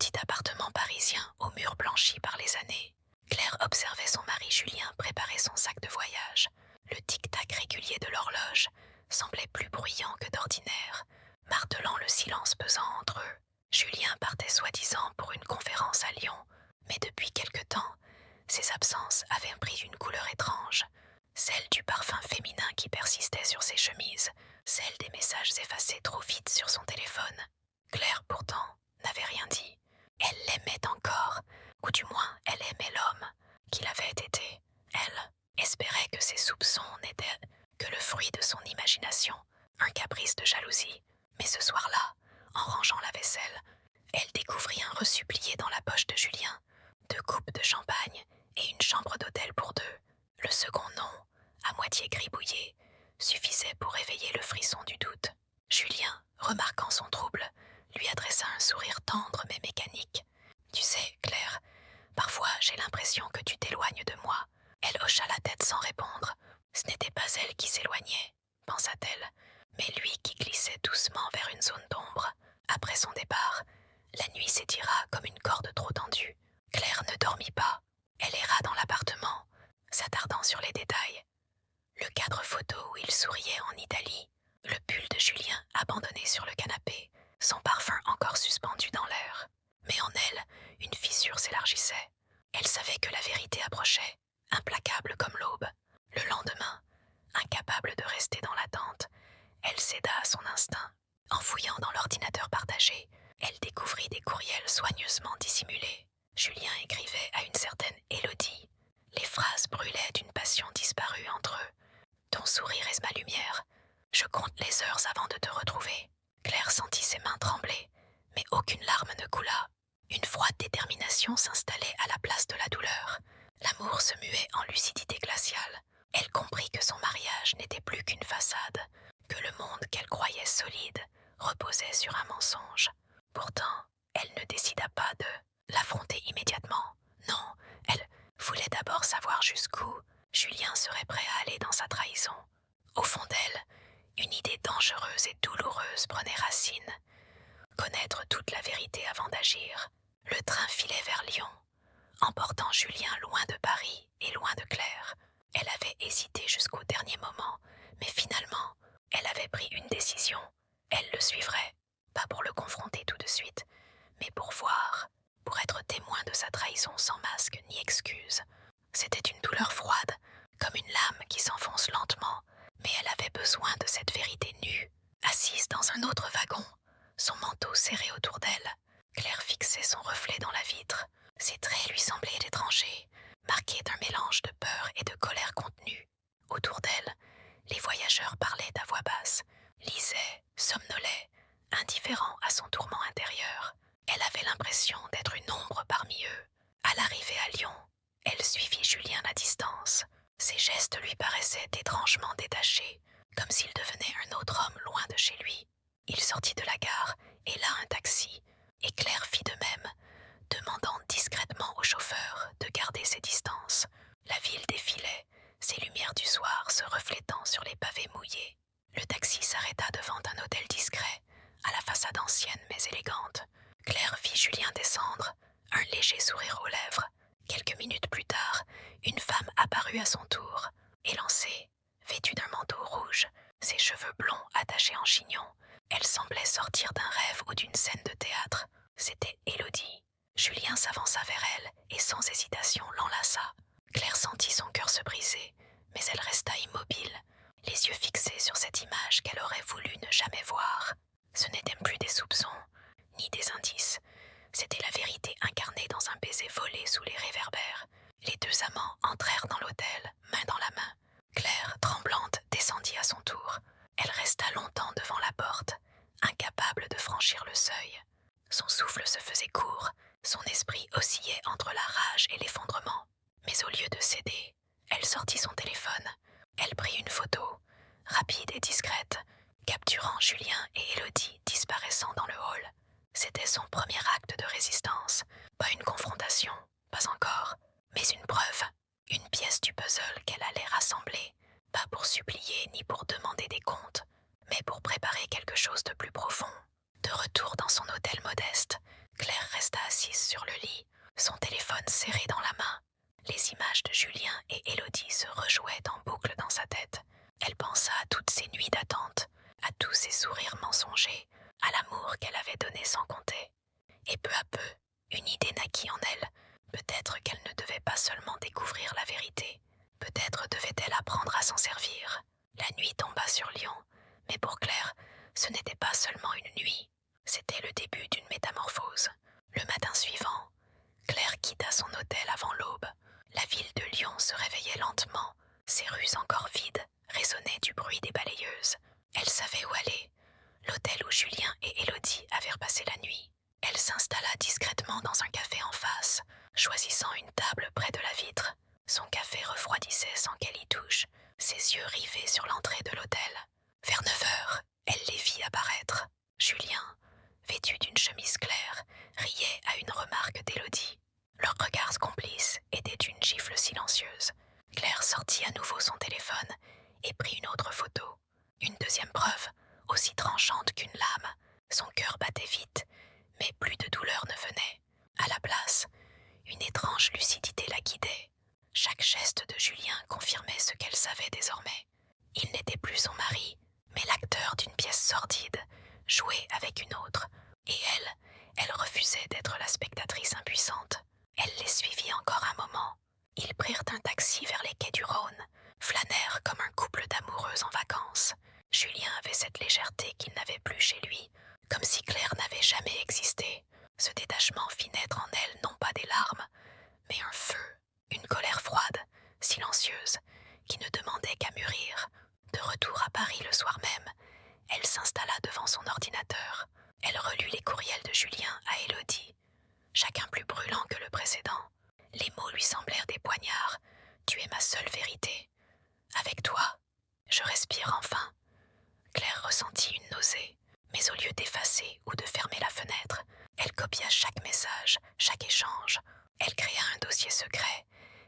petit appartement parisien aux murs blanchis par les années, Claire observait son mari Julien préparer son sac de voyage. Le tic-tac régulier de l'horloge semblait plus bruyant que d'ordinaire, martelant le silence pesant entre eux. Julien partait soi-disant pour une conférence à Lyon, mais depuis quelque temps, ses absences avaient pris une couleur étrange, celle du parfum féminin qui persistait sur ses chemises, celle des messages effacés trop vite sur son téléphone. Claire, pourtant, n'avait rien dit. Elle l'aimait encore, ou du moins elle aimait l'homme qu'il avait été. Elle espérait que ses soupçons n'étaient que le fruit de son imagination, un caprice de jalousie. Mais ce soir-là, en rangeant la vaisselle, elle découvrit un reçu plié dans la poche de Julien, 2 coupes de champagne et une chambre d'hôtel pour 2. Le second nom, à moitié gribouillé, suffisait pour réveiller le frisson du doute. Julien, remarquant son trouble, lui adressa un sourire tendre mais mécanique. « Tu sais, Claire, parfois j'ai l'impression que tu t'éloignes de moi. » Elle hocha la tête sans répondre. Ce n'était pas elle qui s'éloignait, pensa-t-elle, mais lui qui glissait doucement vers une zone d'ombre. Après son départ, la nuit s'étira comme une corde trop tendue. Claire ne dormit pas. Elle erra dans l'appartement, s'attardant sur les détails. Le cadre photo où il souriait en Italie, le pull de Julien abandonné sur le canapé, son parfum encore suspendu dans l'air. Mais en elle, une fissure s'élargissait. Elle savait que la vérité approchait, implacable comme l'aube. Le lendemain, incapable de rester dans l'attente, elle céda à son instinct. En fouillant dans l'ordinateur partagé, elle découvrit des courriels soigneusement dissimulés. Julien écrivait à une certaine Élodie. Les phrases brûlaient d'une passion disparue entre eux. « Ton sourire est ma lumière. Je compte les heures avant de te retrouver. » Claire sentit ses mains trembler, mais aucune larme ne coula. Une froide détermination s'installait à la place de la douleur. L'amour se muait en lucidité glaciale. Elle comprit que son mariage n'était plus qu'une façade, que le monde qu'elle croyait solide reposait sur un mensonge. Pourtant, elle ne décida pas de l'affronter immédiatement. Non, elle voulait d'abord savoir jusqu'où Julien serait prêt à aller dans sa trahison. Au fond d'elle, une idée dangereuse et douloureuse prenait racine. Connaître toute la vérité avant d'agir. Le train filait vers Lyon, emportant Julien loin de Paris et loin de Claire. Elle avait hésité jusqu'au dernier moment, mais finalement, elle avait pris une décision. Elle le suivrait, pas pour le confronter tout de suite, mais pour voir, pour être témoin de sa trahison sans masque ni excuse. C'était une douleur froide, comme une lame qui s'enfonce lentement, mais elle avait besoin de cette vérité nue. Assise dans un autre wagon, son manteau serré autour d'elle, Claire fixait son reflet dans la vitre. Ses traits lui semblaient étrangers, marqués d'un mélange de peur et de colère contenue. Autour d'elle, les voyageurs parlaient à voix basse, lisaient, somnolaient, indifférents à son tourment intérieur. Elle avait l'impression d'être une ombre parmi eux. À l'arrivée à Lyon, elle suivit Julien à distance. Ses gestes lui paraissaient étrangement détachés, comme s'il devenait un autre homme loin de chez lui. Il sortit de la gare, et là un taxi, et Claire fit de même, demandant discrètement au chauffeur de garder ses distances. La ville défilait, ses lumières du soir se reflétant sur les pavés mouillés. Le taxi s'arrêta devant un hôtel discret, à la façade ancienne mais élégante. Claire vit Julien descendre, un léger sourire aux lèvres. Quelques minutes plus tard, une femme apparut à son tour, élancée, vêtue d'un manteau rouge, ses cheveux blonds attachés en chignon. Elle semblait sortir d'un rêve ou d'une scène de théâtre. C'était Élodie. Julien s'avança vers elle et sans hésitation l'enlaça. Claire sentit son cœur se briser, mais elle resta immobile, les yeux fixés sur cette image qu'elle aurait voulu ne jamais voir. Ce n'étaient plus des soupçons, ni des indices. C'était la vérité incarnée dans un baiser volé sous les réverbères. Les 2 amants entrèrent dans l'hôtel, main dans la main. Claire, tremblante, descendit à son tour. Elle resta longtemps devant la porte, incapable de franchir le seuil. Son souffle se faisait court, son esprit oscillait entre la rage et l'effondrement. Mais au lieu de céder, elle sortit son téléphone. Elle prit une photo, rapide et discrète, capturant Julien et Élodie disparaissant dans le hall. C'était son premier acte de résistance, pas une confrontation, pas encore, mais une preuve, une pièce du puzzle qu'elle allait rassembler, pas pour supplier ni pour demander des comptes, mais pour préparer quelque chose de plus profond. De retour dans son hôtel modeste, Claire resta assise sur le lit, son téléphone serré dans la main. Les images de Julien et Élodie se rejouaient en boucle dans sa tête. Elle pensa à toutes ces nuits d'attente, à tous ces sourires mensongers, à l'amour qu'elle avait donné sans compter. Et peu à peu, une idée naquit en elle. Peut-être qu'elle ne devait pas seulement découvrir la vérité, peut-être devait-elle apprendre à s'en servir. La nuit tomba sur Lyon, mais pour Claire, ce n'était pas seulement une nuit, c'était le début d'une métamorphose. Le matin suivant, Claire quitta son hôtel avant l'aube. La ville de Lyon se réveillait lentement, ses rues encore vides résonnaient du bruit des balayeuses. Elle savait où aller, l'hôtel où Julien et Élodie avaient repassé la nuit. Elle s'installa discrètement dans un café en face, choisissant une table près de la vitre. Son café refroidissait sans qu'elle y touche, ses yeux rivés sur l'entrée de l'hôtel. Vers 9 heures, elle les vit apparaître. Julien, vêtu d'une chemise claire, riait à une remarque d'Élodie. Leurs regards complices étaient une gifle silencieuse. Claire sortit à nouveau son téléphone et prit une autre photo. Une deuxième preuve, aussi tranchante qu'une lame. Son cœur battait vite, mais plus de douleur ne venait. À la place, une étrange lucidité la guidait. Chaque geste de Julien confirmait ce qu'elle savait désormais. Il n'était plus son mari, mais l'acteur d'une pièce sordide, jouée avec une autre. Et elle refusait d'être la spectatrice impuissante. Elle les suivit encore un moment. Ils prirent un taxi vers les quais du Rhône, flânèrent comme un couple d'amoureux en vacances. Julien avait cette légèreté qu'il n'avait plus chez lui, comme si Claire n'avait jamais existé. Ce détachement fit naître en elle non pas des larmes, mais un feu, une colère froide, silencieuse, qui ne demandait qu'à mûrir. De retour à Paris le soir même, elle s'installa devant son ordinateur. Elle relut les courriels de Julien à Élodie, chacun plus brûlant que le précédent. Les mots lui semblèrent des poignards. « Tu es ma seule vérité. Avec toi, je respire enfin. » Claire ressentit une nausée, mais au lieu d'effacer ou de fermer la fenêtre, elle copia chaque message, chaque échange. Elle créa un dossier secret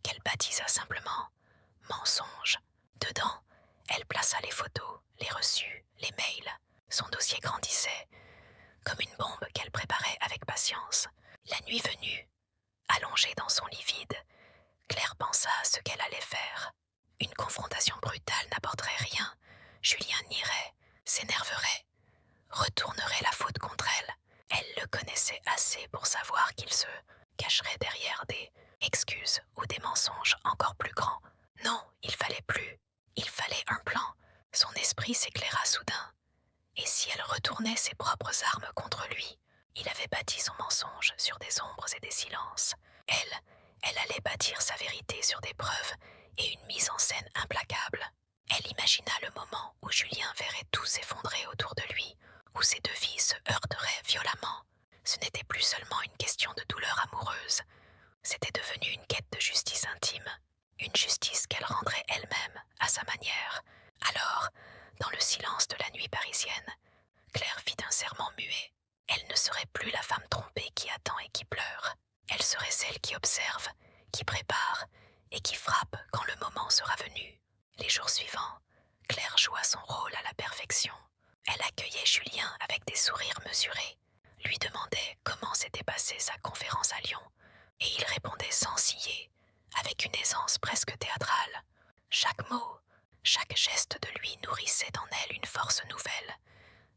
qu'elle baptisa simplement « Mensonge ». Dedans, elle plaça les photos, les reçus, les mails. Son dossier grandissait, comme une bombe qu'elle préparait avec patience. La nuit venue, allongée dans son lit vide, Claire pensa à ce qu'elle allait faire. Une confrontation brutale n'apporterait rien. Julien nierait, s'énerverait, retournerait la faute contre elle. Elle le connaissait assez pour savoir qu'il se cacherait derrière des excuses ou des mensonges encore plus grands. Non, il fallait plus. Il fallait un plan. Son esprit s'éclaira soudain. Et si elle retournait ses propres armes contre lui? Il avait bâti son mensonge sur des ombres et des silences. Elle allait bâtir sa vérité sur des preuves et une mise en scène implacable. Elle imagina le moment où Julien verrait tout s'effondrer autour de lui, où ces deux vies se heurteraient violemment. Ce n'était plus seulement une question de douleur amoureuse, c'était devenu une quête de justice intime, une justice qu'elle rendrait elle-même à sa manière. Alors, dans le silence de la nuit parisienne, Claire fit un serment muet. Elle ne serait plus la femme trompée qui attend et qui pleure. Elle serait celle qui observe, qui prépare et qui frappe quand le moment sera venu. Les jours suivants, Claire joua son rôle à la perfection. Elle accueillait Julien avec des sourires mesurés, lui demandait comment s'était passée sa conférence à Lyon, et il répondait sans ciller, avec une aisance presque théâtrale. Chaque mot, chaque geste de lui nourrissait en elle une force nouvelle,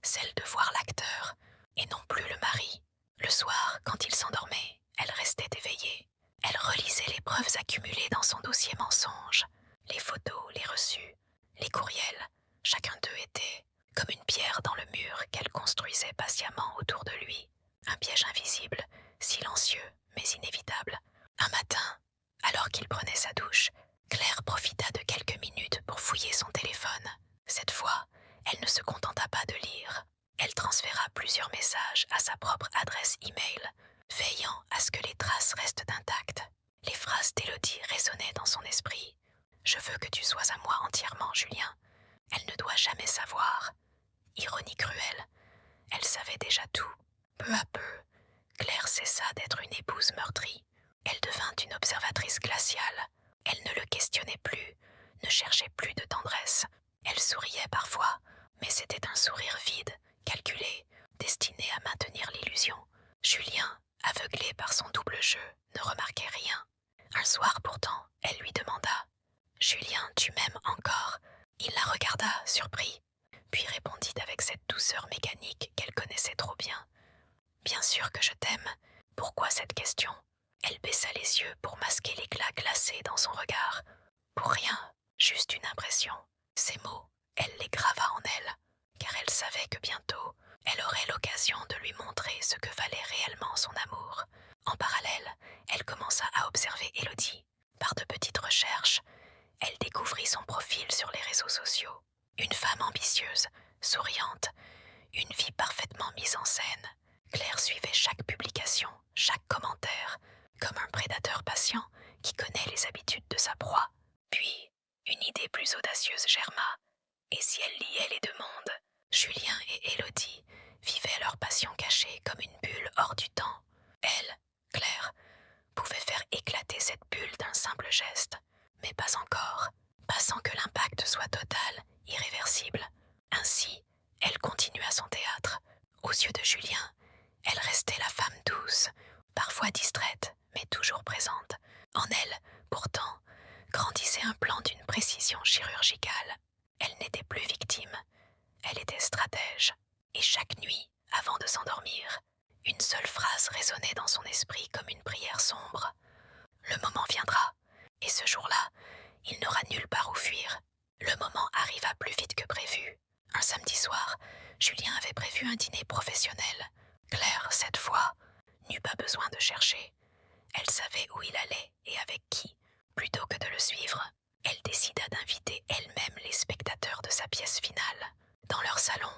celle de voir l'acteur, et non plus le mari. Le soir, quand il s'endormait, elle restait éveillée. Elle relisait les preuves accumulées dans son dossier mensonge, les photos, les reçus, les courriels. Chacun d'eux était comme une pierre dans le mur qu'elle construisait patiemment autour de lui. Un piège invisible, silencieux, mais inévitable. Un matin, alors qu'il prenait sa douche, Claire profita de quelques minutes pour fouiller son téléphone. Cette fois, elle ne se contenta pas de lire. Elle transféra plusieurs messages à sa propre adresse e-mail, veillant à ce que les traces restent intactes. Les phrases d'Élodie résonnaient dans son esprit. « Je veux que tu sois à moi entièrement, Julien. Elle ne doit jamais savoir. » Ironie cruelle, elle savait déjà tout. Peu à peu, Claire cessa d'être une épouse meurtrie. Elle devint une observatrice glaciale. Elle ne le questionnait plus, ne cherchait plus de tendresse. Elle souriait parfois, mais c'était un sourire vide, calculé, destiné à maintenir l'illusion. Julien, aveuglé par son le jeu, ne remarquait rien. Un soir pourtant, elle lui demanda « Julien, tu m'aimes encore ?» Il la regarda, surpris, puis répondit avec cette douceur mécanique qu'elle connaissait trop bien. « Bien sûr que je t'aime. Pourquoi cette question ?» Elle baissa les yeux pour masquer l'éclat glacé dans son regard. Pour rien, juste une impression. Ces mots, elle les grava en elle, car elle savait que bientôt, elle aurait l'occasion de lui montrer ce que valait réellement son amour. En parallèle, elle commença à observer Élodie. Par de petites recherches, elle découvrit son profil sur les réseaux sociaux. Une femme ambitieuse, souriante, une vie parfaitement mise en scène. Claire suivait chaque publication, chaque commentaire, comme un prédateur patient qui connaît les habitudes de sa proie. Puis, une idée plus audacieuse germa. Et si elle liait les deux mondes, Julien et Élodie vivaient leur passion cachée comme une bulle hors du temps. Elle, Claire, pouvait faire éclater cette bulle d'un simple geste, mais pas encore, pas sans que l'impact soit total, irréversible. Ainsi, elle continua son théâtre. Aux yeux de Julien, elle restait la femme douce, parfois distraite, mais toujours présente. En elle, pourtant, grandissait un plan d'une précision chirurgicale. Elle n'était plus victime, elle était stratège. Et chaque nuit, avant de s'endormir, une seule phrase résonnait dans son esprit comme une prière sombre. Le moment viendra, et ce jour-là, il n'aura nulle part où fuir. Le moment arriva plus vite que prévu. Un samedi soir, Julien avait prévu un dîner professionnel. Claire, cette fois, n'eut pas besoin de chercher. Elle savait où il allait et avec qui. Plutôt que de le suivre, elle décida d'inviter elle-même les spectateurs de sa pièce finale. Dans leur salon,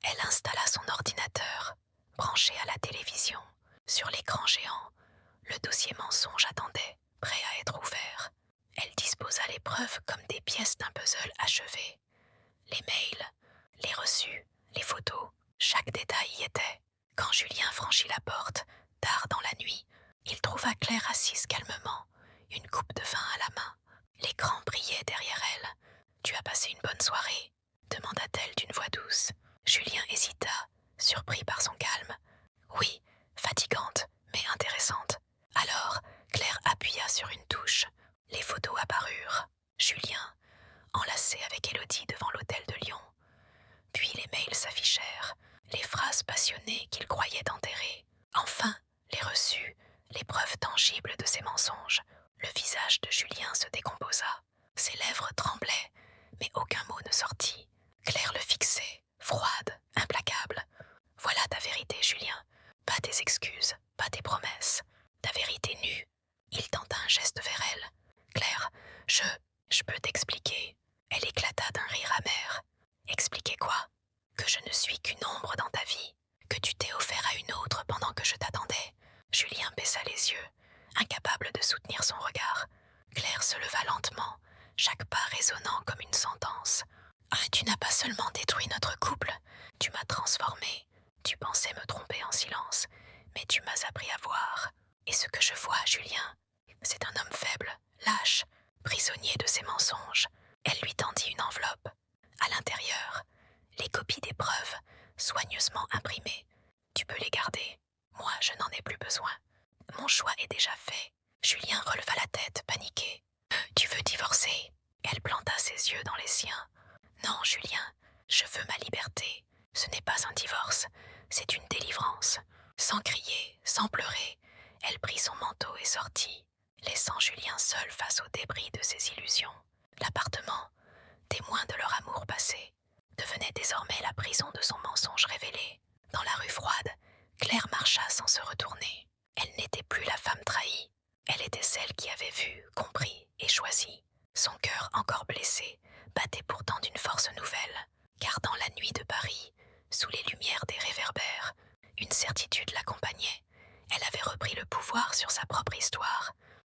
elle installa son ordinateur, branché à la télévision. Sur l'écran géant, le dossier mensonge attendait, prêt à être ouvert. Elle disposa les preuves comme des pièces d'un puzzle achevé. Les mails, les reçus, les photos, chaque détail y était. Quand Julien franchit la porte, tard dans la nuit, il trouva Claire assise calmement, une coupe de vin à la main. L'écran brillait derrière elle. « Tu as passé une bonne soirée ?» demanda-t-elle d'une voix douce. Julien hésita, surpris par son calme. « Oui, fatigante, mais intéressante. » Alors, Claire appuya sur une touche. Les photos apparurent. Julien, enlacé avec Élodie devant l'hôtel de Lyon. Puis les mails s'affichèrent, les phrases passionnées qu'il croyait enterrées. Enfin, les reçus, les preuves tangibles de ses mensonges. Le visage de Julien se décomposa. Ses lèvres tremblaient, mais aucun mot ne sortit. Claire le fixait, froide, implacable. « Voilà ta vérité, Julien. Pas tes excuses, pas tes promesses. Ta vérité nue. » Il tenta un geste vers elle. « Claire, je peux t'expliquer. » Elle éclata d'un rire amer. « Expliquer quoi ? Que je ne suis qu'une ombre dans ta vie, que tu t'es offert à une autre pendant que je t'attendais. » Julien baissa les yeux, incapable de soutenir son regard. Claire se leva lentement, chaque pas résonnant comme une sentence. « Ah, tu n'as pas seulement détruit notre couple, tu m'as transformée. Tu pensais me tromper en silence, mais tu m'as appris à voir. Et ce que je vois, Julien, c'est un homme faible, lâche, prisonnier de ses mensonges. » Elle lui tendit une enveloppe. À l'intérieur, les copies des preuves, soigneusement imprimées. « Tu peux les garder. Moi, je n'en ai plus besoin. Mon choix est déjà fait. » Julien releva la tête, paniqué. « Tu veux divorcer ?» Elle planta ses yeux dans les siens. « Non, Julien, je veux ma liberté. Ce n'est pas un divorce, c'est une délivrance. » Sans crier, sans pleurer, elle prit son manteau et sortit, laissant Julien seul face aux débris de ses illusions. L'appartement, témoin de leur amour passé, devenait désormais la prison de son mensonge révélé. Dans la rue froide, Claire marcha sans se retourner. Elle n'était plus